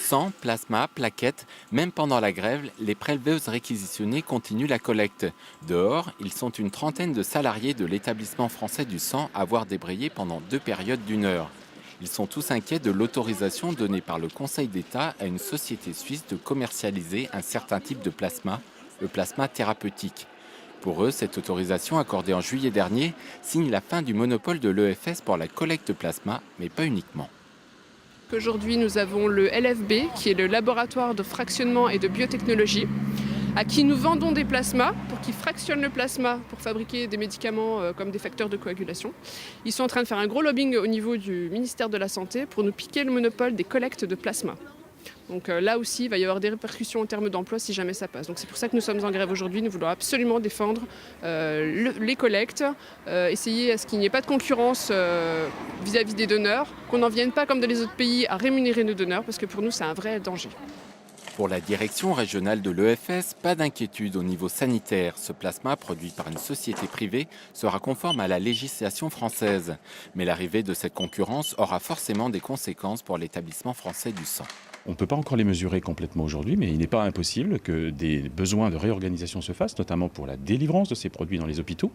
Sang, plasma, plaquettes, même pendant la grève, les préleveuses réquisitionnées continuent la collecte. Dehors, ils sont une trentaine de salariés de l'établissement français du sang à avoir débrayé pendant 2 périodes d'1 heure. Ils sont tous inquiets de l'autorisation donnée par le Conseil d'État à une société suisse de commercialiser un certain type de plasma, le plasma thérapeutique. Pour eux, cette autorisation accordée en juillet dernier signe la fin du monopole de l'EFS pour la collecte de plasma, mais pas uniquement. Aujourd'hui, nous avons le LFB, qui est le laboratoire de fractionnement et de biotechnologie, à qui nous vendons des plasmas pour qu'ils fractionnent le plasma pour fabriquer des médicaments comme des facteurs de coagulation. Ils sont en train de faire un gros lobbying au niveau du ministère de la Santé pour nous piquer le monopole des collectes de plasma. Donc là aussi, il va y avoir des répercussions en termes d'emploi si jamais ça passe. Donc c'est pour ça que nous sommes en grève aujourd'hui. Nous voulons absolument défendre les collectes, essayer à ce qu'il n'y ait pas de concurrence vis-à-vis des donneurs, qu'on n'en vienne pas comme dans les autres pays à rémunérer nos donneurs, parce que pour nous, c'est un vrai danger. Pour la direction régionale de l'EFS, pas d'inquiétude au niveau sanitaire. Ce plasma, produit par une société privée, sera conforme à la législation française. Mais l'arrivée de cette concurrence aura forcément des conséquences pour l'établissement français du sang. On ne peut pas encore les mesurer complètement aujourd'hui, mais il n'est pas impossible que des besoins de réorganisation se fassent, notamment pour la délivrance de ces produits dans les hôpitaux.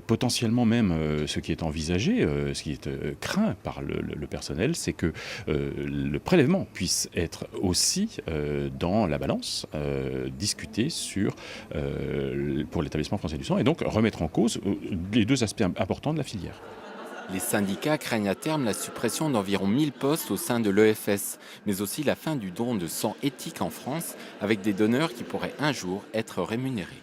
Potentiellement même, ce qui est envisagé, ce qui est craint par le personnel, c'est que le prélèvement puisse être aussi dans la balance, discuté pour l'établissement français du sang, et donc remettre en cause les deux aspects importants de la filière. Les syndicats craignent à terme la suppression d'environ 1000 postes au sein de l'EFS, mais aussi la fin du don de sang éthique en France, avec des donneurs qui pourraient un jour être rémunérés.